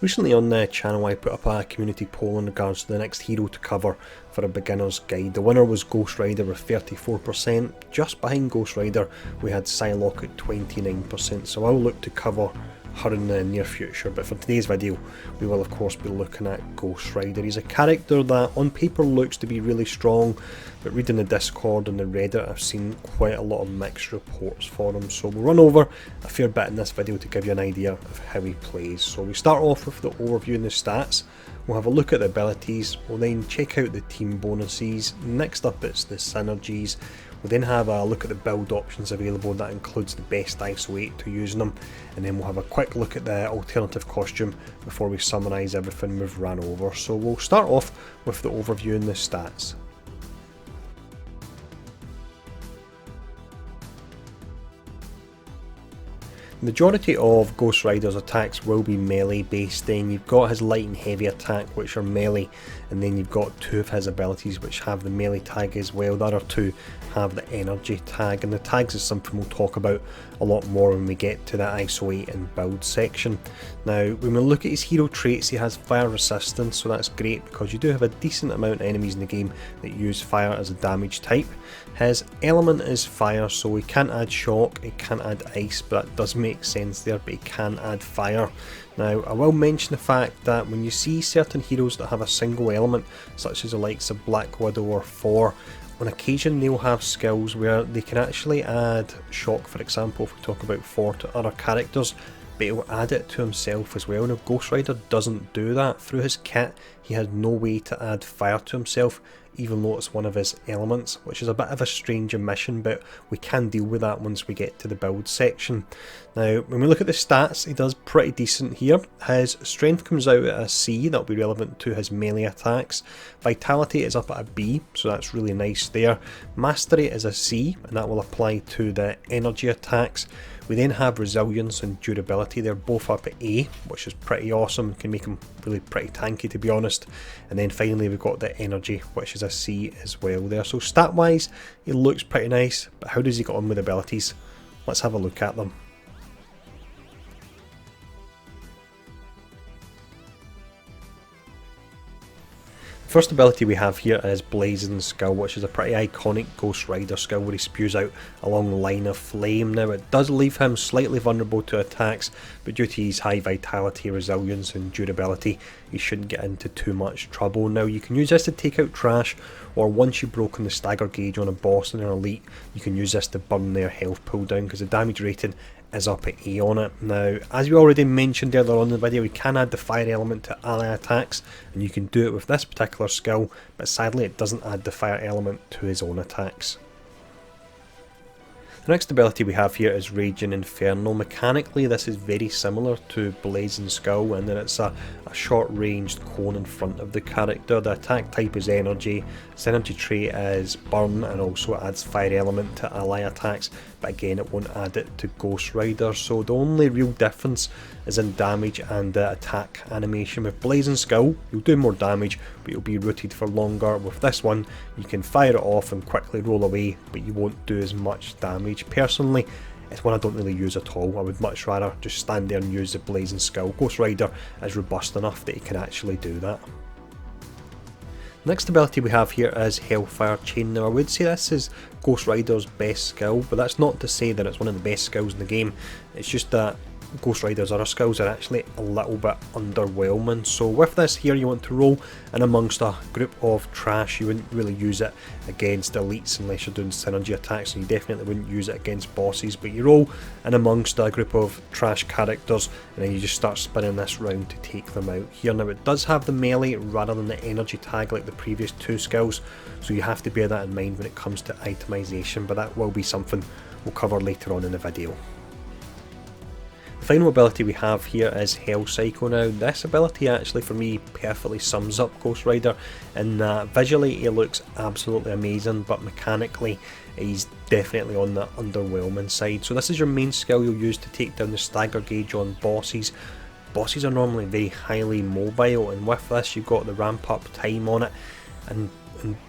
Recently on the channel I put up a community poll in regards to the next hero to cover for a beginner's guide. The winner was Ghost Rider with 34%, just behind Ghost Rider we had Psylocke at 29%, so I'll look to cover her in the near future, but for today's video we will of course be looking at Ghost Rider. He's a character that on paper looks to be really strong, but reading the Discord and the Reddit I've seen quite a lot of mixed reports for him, so we'll run over a fair bit in this video to give you an idea of how he plays. So we start off with the overview and the stats, we'll have a look at the abilities, we'll then check out the team bonuses, next up it's the synergies. We'll then have a look at the build options available, that includes the best ISO 8 to using them, and then we'll have a quick look at the alternative costume before we summarise everything we've ran over. So we'll start off with the overview and the stats. The majority of Ghost Rider's attacks will be melee based. Then you've got his light and heavy attack which are melee, and then you've got two of his abilities which have the melee tag as well. The other two have the energy tag, and the tags is something we'll talk about a lot more when we get to the ISO 8 and build section. Now when we look at his hero traits, he has fire resistance, so that's great because you do have a decent amount of enemies in the game that use fire as a damage type. His element is fire, so he can't add shock, he can't add ice, but that does make sense there, but he can add fire. Now I will mention the fact that when you see certain heroes that have a single element, such as the likes of Black Widow or Thor, on occasion they'll have skills where they can actually add shock, for example, if we talk about Thor, to other characters, but he'll add it to himself as well. Now Ghost Rider doesn't do that. Through his kit he has no way to add fire to himself, even though it's one of his elements, which is a bit of a strange omission, but we can deal with that once we get to the build section. Now when we look at the stats, he does pretty decent here. His strength comes out at a C, that'll be relevant to his melee attacks. Vitality is up at a B, so that's really nice there. Mastery is a C, and that will apply to the energy attacks. We then have resilience and durability, they're both up at A, which is pretty awesome, can make him really pretty tanky to be honest. And then finally we've got the energy, which is a C as well there. So stat wise he looks pretty nice, but how does he get on with abilities? Let's have a look at them. First ability we have here is Blazing Skull, which is a pretty iconic Ghost Rider skill where he spews out a long line of flame. Now it does leave him slightly vulnerable to attacks, but due to his high vitality, resilience and durability he shouldn't get into too much trouble. Now you can use this to take out trash, or once you've broken the stagger gauge on a boss and an elite, you can use this to burn their health pool down because the damage rating is up at A on it. Now as we already mentioned earlier on in the video, we can add the fire element to ally attacks, and you can do it with this particular skill, but sadly it doesn't add the fire element to his own attacks. The next ability we have here is Raging Inferno. Mechanically this is very similar to Blazing Skull, and then it's a short ranged cone in front of the character. The attack type is energy, its energy trait is burn, and also adds fire element to ally attacks, but again it won't add it to Ghost Rider. So the only real difference is in damage and the attack animation. With Blazing Skull you'll do more damage, but you'll be rooted for longer. With this one you can fire it off and quickly roll away, but you won't do as much damage. Personally it's one I don't really use at all. I would much rather just stand there and use the Blazing Skull. Ghost Rider is robust enough that he can actually do that. Next ability we have here is Hellfire Chain. Now I would say this is Ghost Rider's best skill, but that's not to say that it's one of the best skills in the game. It's just that Ghost Rider's other skills are actually a little bit underwhelming. So with this here you want to roll in amongst a group of trash. You wouldn't really use it against elites unless you're doing synergy attacks, and you definitely wouldn't use it against bosses, but you roll in amongst a group of trash characters and then you just start spinning this round to take them out here. Now it does have the melee rather than the energy tag like the previous two skills, so you have to bear that in mind when it comes to itemization, but that will be something we'll cover later on in the video. The final ability we have here is Hell Psycho. Now this ability actually for me perfectly sums up Ghost Rider in that visually he looks absolutely amazing, but mechanically he's definitely on the underwhelming side. So this is your main skill you'll use to take down the stagger gauge on bosses. Bosses are normally very highly mobile, and with this you've got the ramp up time on it, and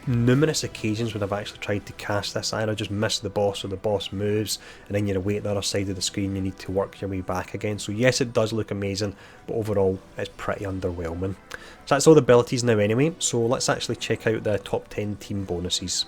numerous occasions when I've actually tried to cast this, I either just miss the boss or the boss moves, and then you're away at the other side of the screen, you need to work your way back again. So yes, it does look amazing, but overall it's pretty underwhelming. So that's all the abilities now anyway, so let's actually check out the top 10 team bonuses.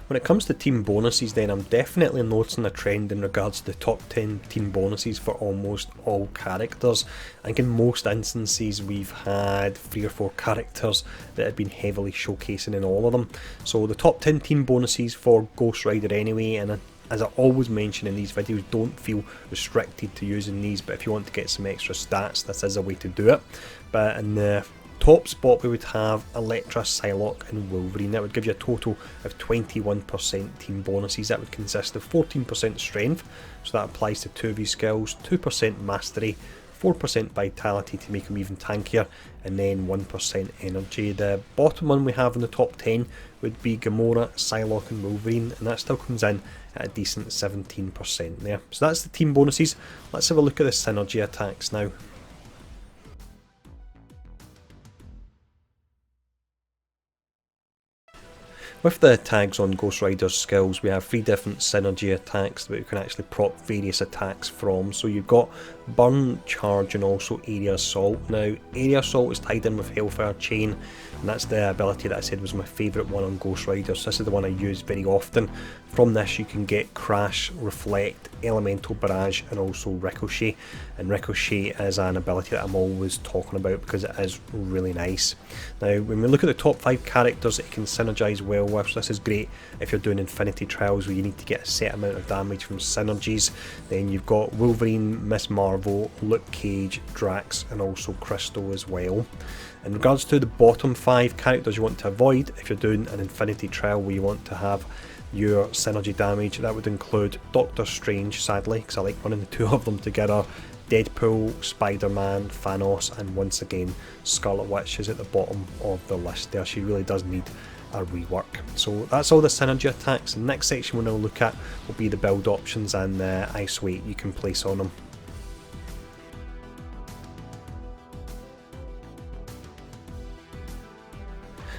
When it comes to team bonuses then, I'm definitely noticing a trend in regards to the top 10 team bonuses for almost all characters. I think in most instances we've had 3 or 4 characters that have been heavily showcasing in all of them. So the top 10 team bonuses for Ghost Rider anyway, and as I always mention in these videos, don't feel restricted to using these, but if you want to get some extra stats, this is a way to do it. But in the top spot we would have Elektra, Psylocke and Wolverine. That would give you a total of 21% team bonuses. That would consist of 14% strength, so that applies to 2 of his skills, 2% mastery, 4% vitality to make him even tankier, and then 1% energy. The bottom one we have in the top 10 would be Gamora, Psylocke and Wolverine, and that still comes in at a decent 17% there. So that's the team bonuses. Let's have a look at the synergy attacks now. With the tags on Ghost Rider's skills, we have 3 different synergy attacks that we can actually prop various attacks from. So you've got Burn, Charge and also Area Assault. Now, Area Assault is tied in with Hellfire Chain, and that's the ability that I said was my favourite one on Ghost Rider, so this is the one I use very often. From this you can get Crash, Reflect, Elemental Barrage and also Ricochet, and Ricochet is an ability that I'm always talking about because it is really nice. Now when we look at the top 5 characters that you can synergise well with, so this is great if you're doing Infinity Trials where you need to get a set amount of damage from synergies. Then you've got Wolverine, Miss Marvel, Luke Cage, Drax and also Crystal as well. In regards to the bottom 5 characters you want to avoid if you're doing an Infinity Trial where you want to have your synergy damage, that would include Doctor Strange, sadly, because I like running the 2 of them together, Deadpool, Spider-Man, Thanos and once again Scarlet Witch is at the bottom of the list there. She really does need a rework. So that's all the synergy attacks. The next section we're going to look at will be the build options and the ice weight you can place on them.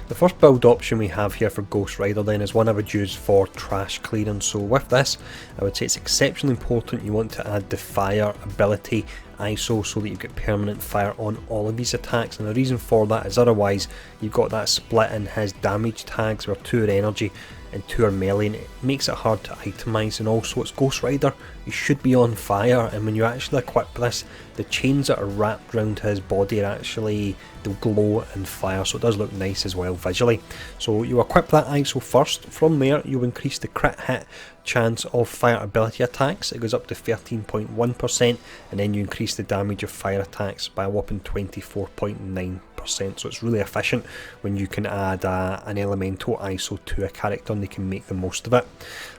The first build option we have here for Ghost Rider then is one I would use for trash clearance. So with this, I would say it's exceptionally important you want to add the fire ability ISO so that you've got permanent fire on all of these attacks, and the reason for that is otherwise you've got that split in his damage tags where 2 are energy and 2 are melee, and it makes it hard to itemise. And also it's Ghost Rider, you should be on fire, and when you actually equip this, the chains that are wrapped around his body are actually, they'll glow and fire, so it does look nice as well visually. So you equip that ISO first. From there you increase the crit hit chance of fire ability attacks, it goes up to 13.1%, and then you increase the damage of fire attacks by a whopping 24.9%. So it's really efficient when you can add an elemental ISO to a character and they can make the most of it.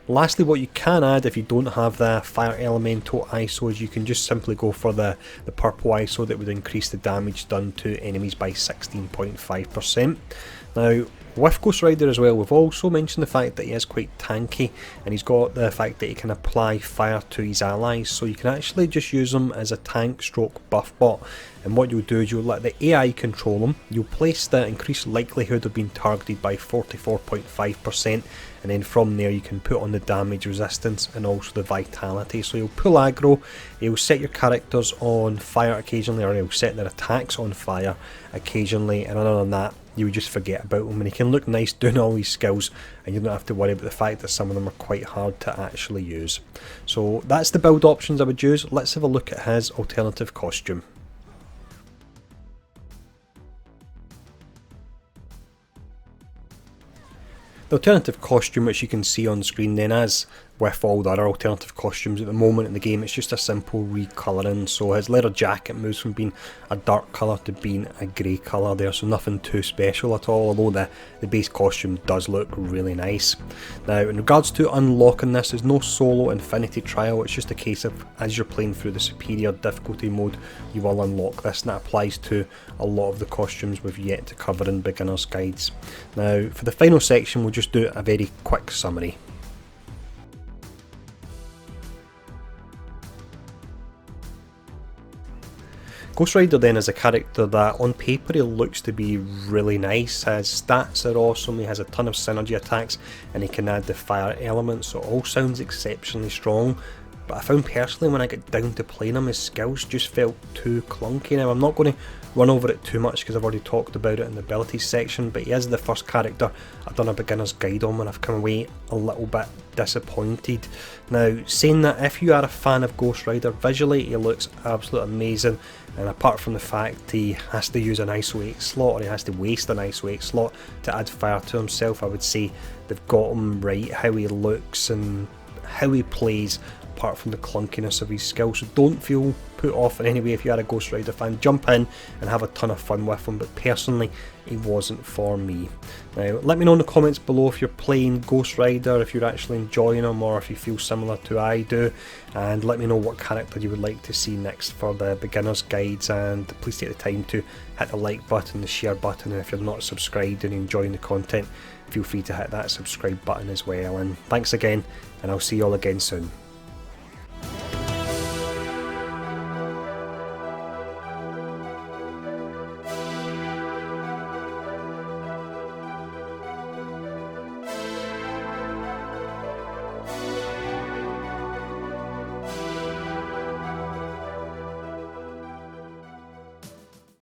Lastly, what you can add if you don't have the fire elemental ISO is you can just simply go for the purple ISO that would increase the damage done to enemies by 16.5%. Now with Ghost Rider as well, we've also mentioned the fact that he is quite tanky, and he's got the fact that he can apply fire to his allies, so you can actually just use him as a tank stroke buff bot. And what you'll do is you'll let the AI control him, you'll place the increased likelihood of being targeted by 44.5%, and then from there you can put on the damage resistance and also the vitality. So you'll pull aggro, you'll set your characters on fire occasionally, or you'll set their attacks on fire occasionally, and other than that you would just forget about him, and he can look nice doing all these skills and you don't have to worry about the fact that some of them are quite hard to actually use. So that's the build options I would use. Let's have a look at his alternative costume. The alternative costume, which you can see on screen then, as with all the other alternative costumes at the moment in the game, it's just a simple recolouring. So his leather jacket moves from being a dark colour to being a grey colour there, so nothing too special at all, although the base costume does look really nice. Now in regards to unlocking this, there's no solo Infinity Trial, it's just a case of as you're playing through the superior difficulty mode you will unlock this, and that applies to a lot of the costumes we've yet to cover in beginner's guides. Now for the final section we'll just do a very quick summary. Ghost Rider then is a character that on paper he looks to be really nice. His stats are awesome, he has a ton of synergy attacks, and he can add the fire element, so it all sounds exceptionally strong. But I found personally when I got down to playing him, his skills just felt too clunky. Now I'm not going to run over it too much because I've already talked about it in the abilities section, but he is the first character I've done a beginner's guide on and I've come away a little bit disappointed. Now, saying that, if you are a fan of Ghost Rider, visually he looks absolutely amazing, and apart from the fact he has to use an ISO 8 slot, or he has to waste an ISO 8 slot to add fire to himself, I would say they've got him right. How he looks and how he plays, apart from the clunkiness of his skills, so don't feel put off in any way if you are a Ghost Rider fan. Jump in and have a ton of fun with him, but personally he wasn't for me. Now let me know in the comments below if you're playing Ghost Rider, if you're actually enjoying him, or if you feel similar to I do, and let me know what character you would like to see next for the beginner's guides. And please take the time to hit the like button, the share button, and if you're not subscribed and enjoying the content, feel free to hit that subscribe button as well. And thanks again, and I'll see you all again soon.